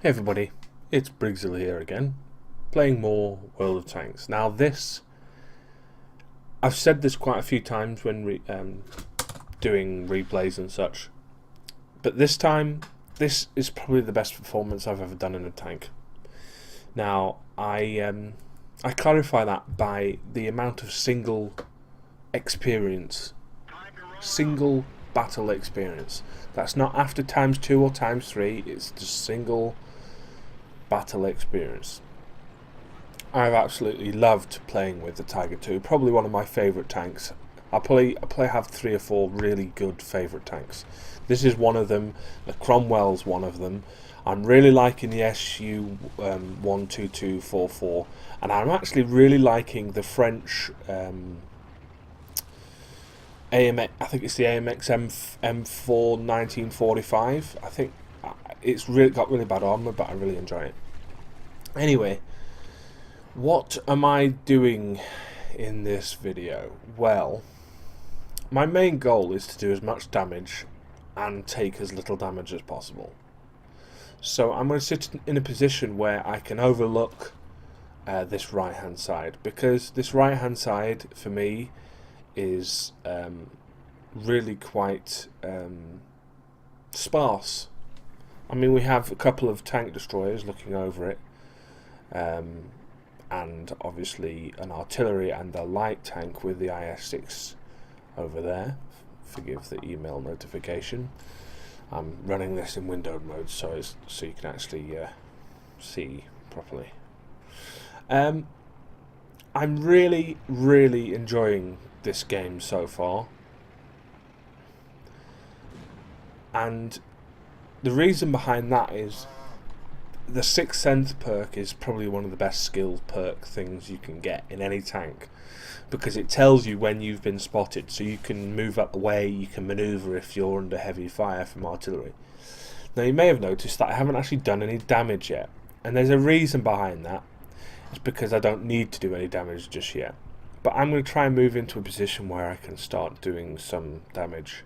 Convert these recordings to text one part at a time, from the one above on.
Hey everybody, it's Brigzil here again, playing more World of Tanks. Now I've said this quite a few times when doing replays and such, but this time, this is probably the best performance I've ever done in a tank. Now, I clarify that by the amount of single battle experience. That's not after times 2 or times 3, it's just single battle experience. I've absolutely loved playing with the Tiger II, probably one of my favourite tanks. I have 3 or 4 really good favourite tanks. This is one of them, the Cromwell's one of them. I'm really liking the SU 12244, and I'm actually really liking the French AMX, I think it's the AMX M4 1945. I think it's got really bad armor, but I really enjoy it. Anyway, what am I doing in this video? Well, my main goal is to do as much damage and take as little damage as possible. So I'm going to sit in a position where I can overlook this right hand side, because this right hand side for me is really quite sparse. I mean, we have a couple of tank destroyers looking over it, and obviously an artillery and a light tank with the IS-6 over there. Forgive the email notification. I'm running this in windowed mode so you can actually see properly. I'm really enjoying this game so far, and the reason behind that is the Sixth Sense perk is probably one of the best skill perk things you can get in any tank, because it tells you when you've been spotted, so you can move up the way, you can manoeuvre if you're under heavy fire from artillery. Now you may have noticed that I haven't actually done any damage yet, and there's a reason behind that. It's because I don't need to do any damage just yet, but I'm going to try and move into a position where I can start doing some damage.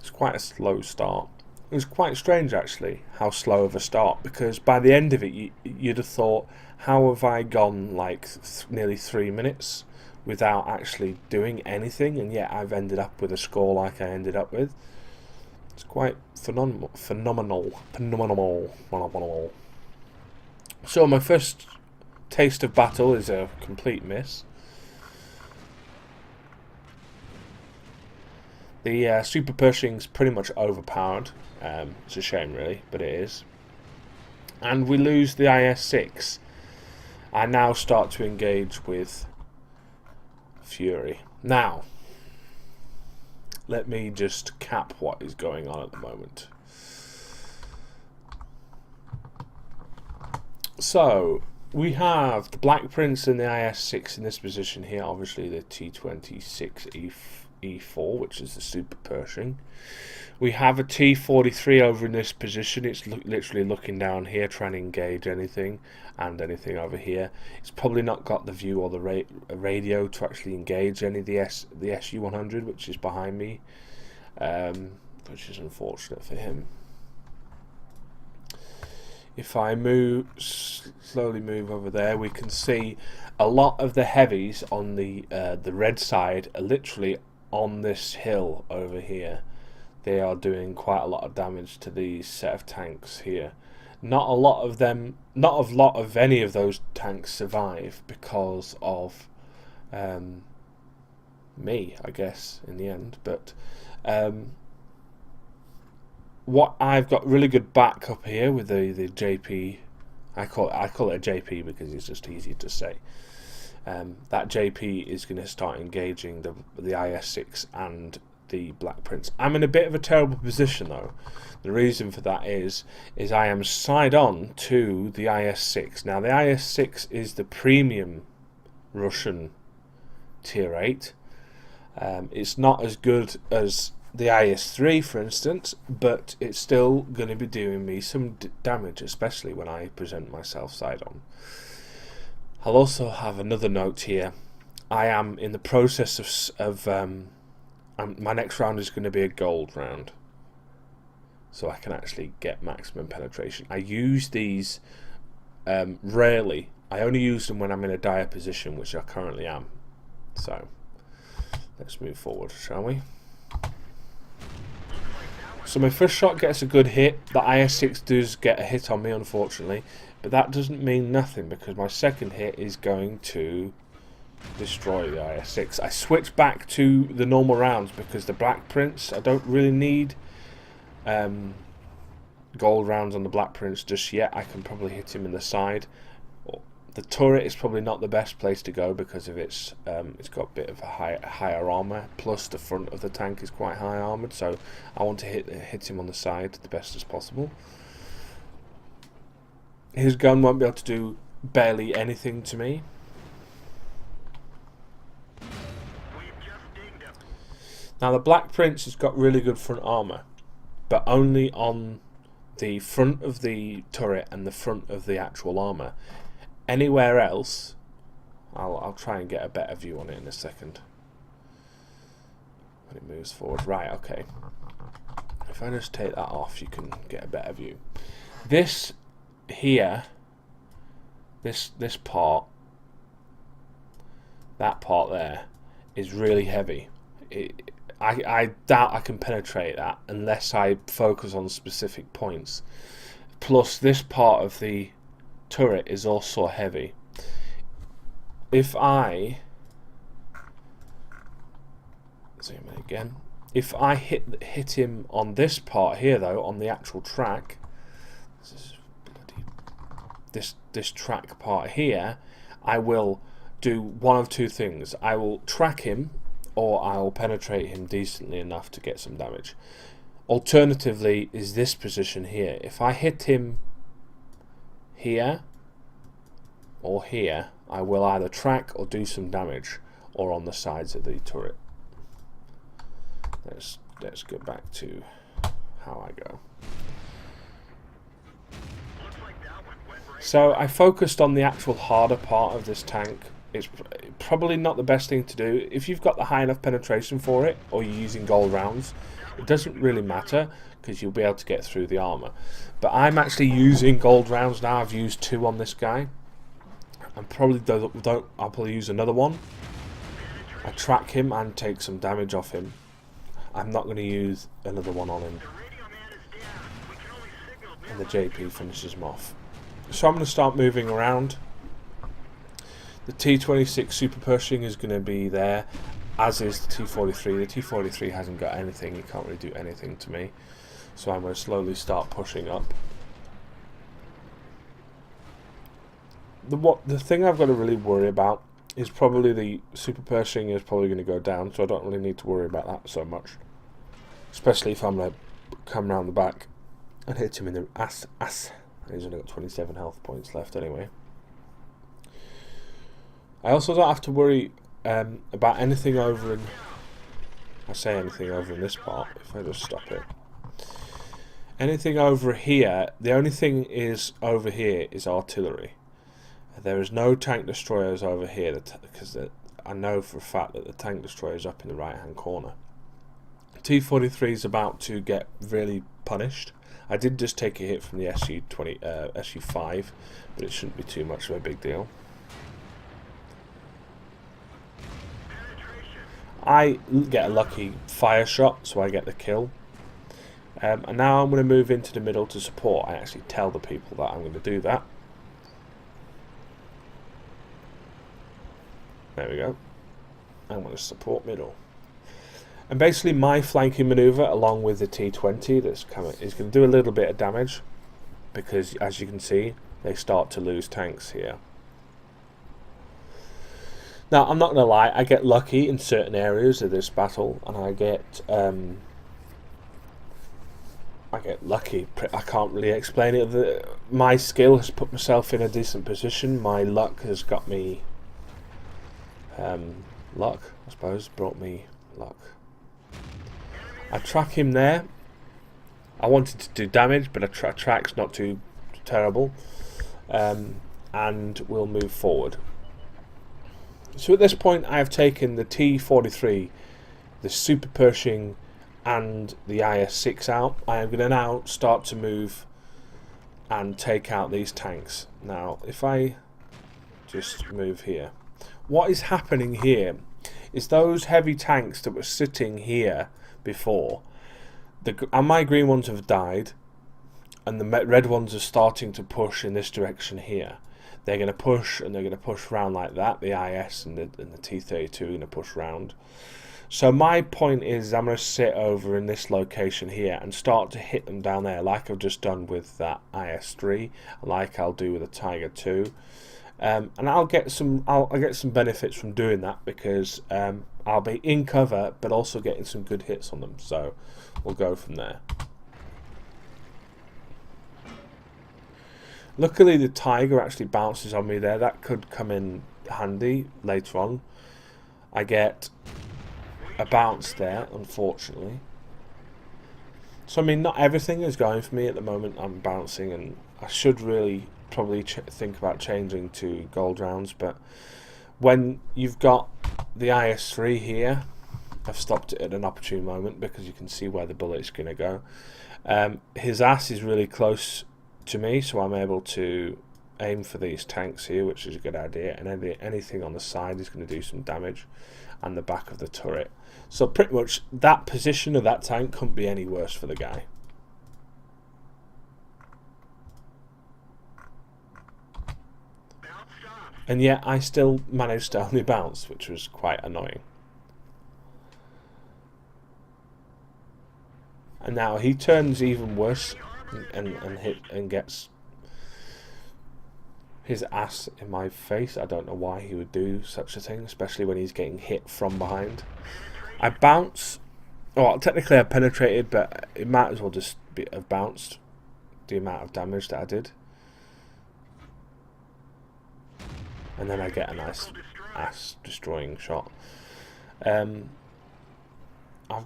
It's quite a slow start. It was quite strange actually how slow of a start, because by the end of it you'd have thought, how have I gone like nearly 3 minutes without actually doing anything, and yet I've ended up with a score like I ended up with. It's quite phenomenal. So my first taste of battle is a complete miss. The Super Pershing's pretty much overpowered. It's a shame really, but it is. And we lose the IS-6. I now start to engage with Fury. Now, let me just cap what is going on at the moment. So, we have the Black Prince and the IS-6 in this position here, obviously the T-26 E4, which is the Super Pershing. We have a T-43 over in this position. It's literally looking down here, trying to engage anything and anything over here. It's probably not got the view or the radio to actually engage any of the SU-100, which is behind me, which is unfortunate for him. If I slowly move over there, we can see a lot of the heavies on the red side are literally on this hill over here. They are doing quite a lot of damage to these set of tanks here. Not a lot of any of those tanks survive because of me, I guess, in the end. But what I've got really good backup here with the JP. I call it a JP because it's just easier to say. That JP is going to start engaging the IS-6 and the Black Prince. I'm in a bit of a terrible position though. The reason for that is I am side on to the IS-6. Now the IS-6 is the premium Russian tier 8. It's not as good as the IS-3 for instance, but it's still going to be doing me some damage, especially when I present myself side on. I'll also have another note here. I am in the process of my next round is going to be a gold round, so I can actually get maximum penetration. I use these rarely. I only use them when I'm in a dire position, which I currently am. So let's move forward, shall we? So my first shot gets a good hit. The IS-6 does get a hit on me, unfortunately, but that doesn't mean nothing because my second hit is going to destroy the IS-6. I switch back to the normal rounds because the Black Prince, I don't really need gold rounds on the Black Prince just yet. I can probably hit him in the side. The turret is probably not the best place to go because of it's got a bit of a higher armor, plus the front of the tank is quite high armored, so I want to hit him on the side the best as possible. His gun won't be able to do barely anything to me. Now the Black Prince has got really good front armor, but only on the front of the turret and the front of the actual armor. Anywhere else, I'll try and get a better view on it in a second when it moves forward. Right, okay. If I just take that off, you can get a better view. This here, this part, that part there, is really heavy. I doubt I can penetrate that unless I focus on specific points. Plus, this part of the turret is also heavy. If I zoom in again, if I hit him on this part here, though, on the actual track, this track part here, I will do one of two things. I will track him, or I will penetrate him decently enough to get some damage. Alternatively, is this position here. If I hit him here or here, I will either track or do some damage, or on the sides of the turret. Let's go back to how I go. So I focused on the actual harder part of this tank. It's probably not the best thing to do. If you've got the high enough penetration for it, or you're using gold rounds, it doesn't really matter because you'll be able to get through the armor. But I'm actually using gold rounds now. I've used 2 on this guy. I'm probably I'll probably use another one. I track him and take some damage off him. I'm not going to use another one on him. And the JP finishes him off. So I'm going to start moving around. The T26 Super Pershing is going to be there, as is the T43. The T43 hasn't got anything, it can't really do anything to me. So I'm going to slowly start pushing up. The thing I've got to really worry about is probably the Super Pershing is probably going to go down, so I don't really need to worry about that so much. Especially if I'm going to come round the back and hit him in the ass. He's only got 27 health points left anyway. I also don't have to worry about anything over in... I say anything over in this part, if I just stop it. Anything over here, the only thing is over here is artillery. There is no tank destroyers over here, because I know for a fact that the tank destroyer is up in the right hand corner. T43 is about to get really punished. I did just take a hit from the SU5, but it shouldn't be too much of a big deal. I get a lucky fire shot, so I get the kill. And now I'm going to move into the middle to support. I actually tell the people that I'm going to do that. There we go. I'm going to support middle. And basically my flanking manoeuvre, along with the T20 that's coming, is going to do a little bit of damage, because as you can see, they start to lose tanks here. Now, I'm not going to lie, I get lucky in certain areas of this battle, and I get lucky. I can't really explain it. My skill has put myself in a decent position. My luck has got me... luck, I suppose, brought me luck. I track him there. I wanted to do damage, but a track's not too terrible. And we'll move forward. So at this point I have taken the T-43, the Super Pershing and the IS-6 out. I am going to now start to move and take out these tanks. Now if I just move here, what is happening here is those heavy tanks that were sitting here before, and my green ones have died, and the red ones are starting to push in this direction here. They're going to push, and they're going to push round like that. The IS and the T-32 are going to push round. So my point is I'm going to sit over in this location here and start to hit them down there, like I've just done with that IS-3, like I'll do with the Tiger II. And I'll get some benefits from doing that, because I'll be in cover but also getting some good hits on them. So we'll go from there. Luckily the Tiger actually bounces on me there. That could come in handy later on. I get a bounce there, unfortunately. So I mean, not everything is going for me at the moment. I'm bouncing, and I should really probably think about changing to gold rounds, but when you've got the IS-3 here, I've stopped it at an opportune moment because you can see where the bullet's going to go. His ass is really close to me, so I'm able to aim for these tanks here, which is a good idea, and anything on the side is going to do some damage, and the back of the turret. So pretty much that position of that tank couldn't be any worse for the guy. And yet I still managed to only bounce, which was quite annoying. And now he turns even worse and gets his ass in my face. I don't know why he would do such a thing, especially when he's getting hit from behind. I bounce. Well, technically I penetrated, but it might as well just have bounced the amount of damage that I did. And then I get a nice ass destroying shot. I've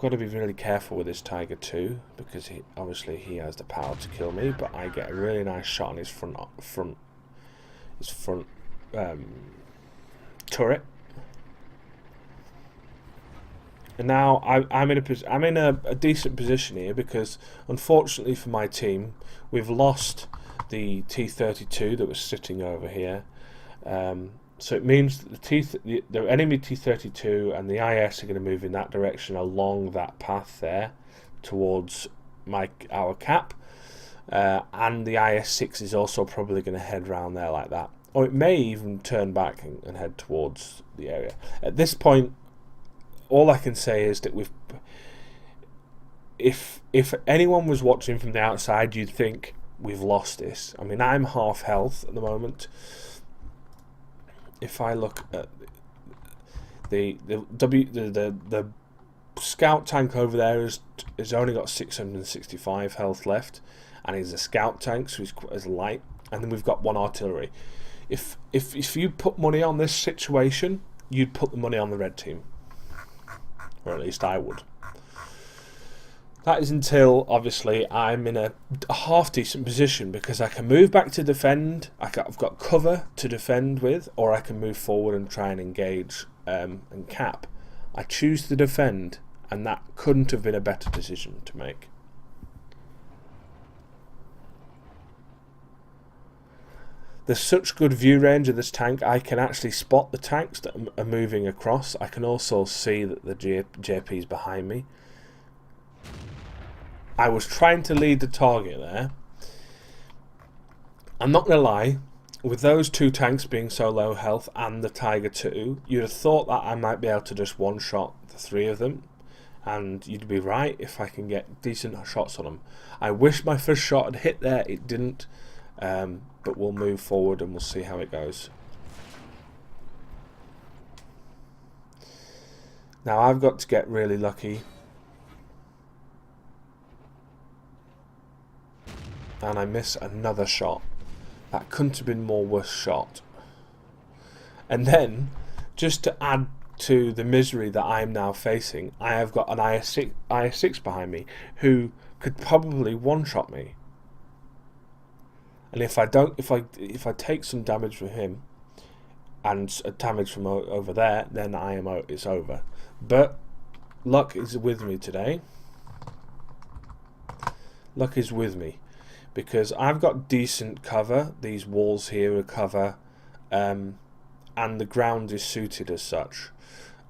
got to be really careful with this Tiger II, because obviously he has the power to kill me, but I get a really nice shot on his front turret. And now I'm in a decent position here, because unfortunately for my team, we've lost the T-32 that was sitting over here. So it means that the enemy T-32 and the IS are going to move in that direction along that path there towards our cap, and the IS-6 is also probably going to head round there like that, or it may even turn back and head towards the area. At this point, all I can say is that if anyone was watching from the outside, you'd think we've lost this. I mean, I'm half health at the moment. If I look at the scout tank over there is only got 665 health left, and he's a scout tank, so he's light. And then we've got one artillery. If you put money on this situation, you'd put the money on the red team, or at least I would. That is until, obviously, I'm in a half decent position, because I can move back to defend. I've got cover to defend with, or I can move forward and try and engage and cap. I choose to defend, and that couldn't have been a better decision to make. There's such good view range of this tank. I can actually spot the tanks that are moving across. I can also see that the JP is behind me. I was trying to lead the target there. I'm not going to lie, with those two tanks being so low health and the Tiger II, you'd have thought that I might be able to just one-shot the three of them, and you'd be right if I can get decent shots on them. I wish my first shot had hit there. It didn't, but we'll move forward and we'll see how it goes. Now I've got to get really lucky. And I miss another shot. That couldn't have been more worse shot. And then, just to add to the misery that I am now facing, I have got an IS-6 behind me who could probably one-shot me. And if I take some damage from him, and damage from over there, then it's over. But luck is with me today. Luck is with me because I've got decent cover. These walls here are cover, and the ground is suited as such.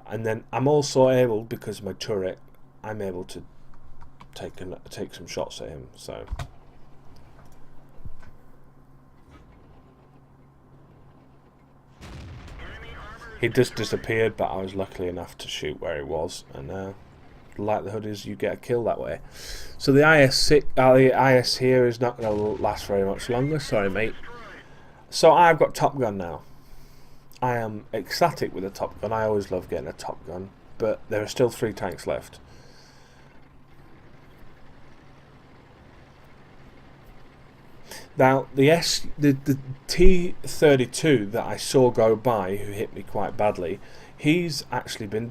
And then I'm also able, because of my turret, I'm able to take some shots at him. So. He just disappeared, but I was lucky enough to shoot where he was, and the likelihood is you get a kill that way. So the IS here is not going to last very much longer. Sorry, mate. So I've got Top Gun now. I am ecstatic with a Top Gun. I always love getting a Top Gun, but there are still 3 tanks left. Now the T-32 that I saw go by, who hit me quite badly, he's actually been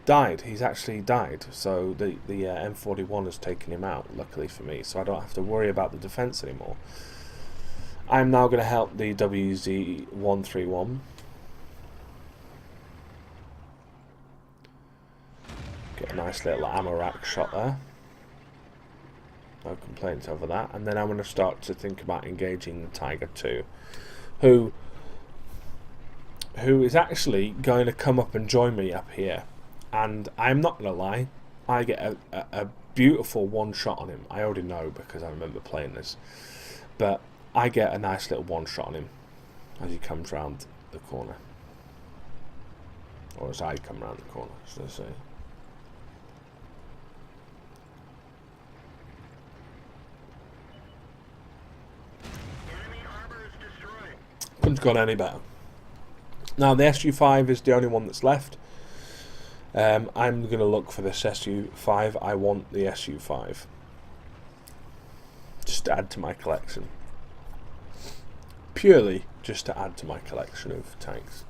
died. He's actually died. So the M41 has taken him out. Luckily for me, so I don't have to worry about the defense anymore. I'm now going to help the WZ-131. Get a nice little ammo rack shot there. No complaints over that. And then I'm going to start to think about engaging the Tiger II, who is actually going to come up and join me up here. And I'm not going to lie, I get a beautiful one shot on him. I already know because I remember playing this. But I get a nice little one shot on him as he comes round the corner. Or as I come round the corner, should I say. Couldn't have gone any better. Now the SU-5 is the only one that's left. I'm going to look for this SU-5. I want the SU-5. Just to add to my collection. Purely just to add to my collection of tanks.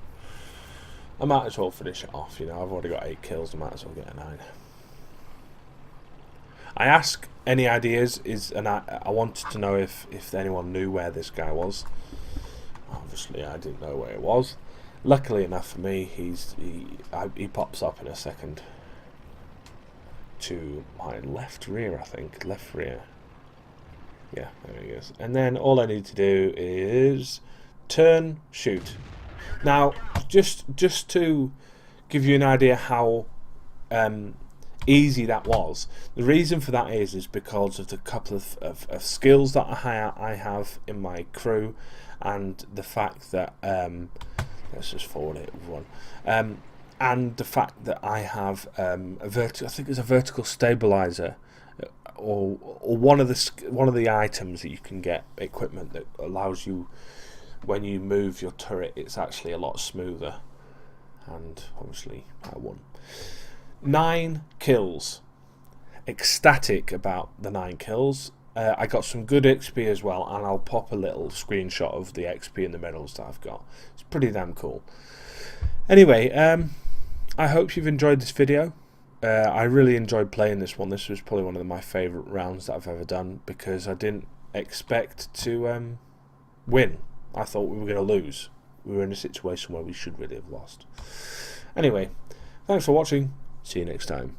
I might as well finish it off, you know. I've already got 8 kills, I might as well get a 9. I ask any ideas, and I wanted to know if anyone knew where this guy was. Obviously I didn't know where it was. Luckily enough for me, he pops up in a second to my left rear, I think. Left rear. Yeah, there he is. And then all I need to do is turn, shoot. Now, just to give you an idea how easy that was, the reason for that is because of the couple of skills that I have in my crew, and the fact that let's just forward it, everyone. And the fact that I have I think it's a vertical stabilizer, or one of the items that you can get, equipment that allows you, when you move your turret, it's actually a lot smoother. And obviously I won. 9 kills. Ecstatic about the 9 kills. I got some good XP as well, and I'll pop a little screenshot of the XP and the medals that I've got. It's pretty damn cool. Anyway, I hope you've enjoyed this video. I really enjoyed playing this one. This was probably one of my favourite rounds that I've ever done, because I didn't expect to win. I thought we were going to lose. We were in a situation where we should really have lost. Anyway, thanks for watching. See you next time.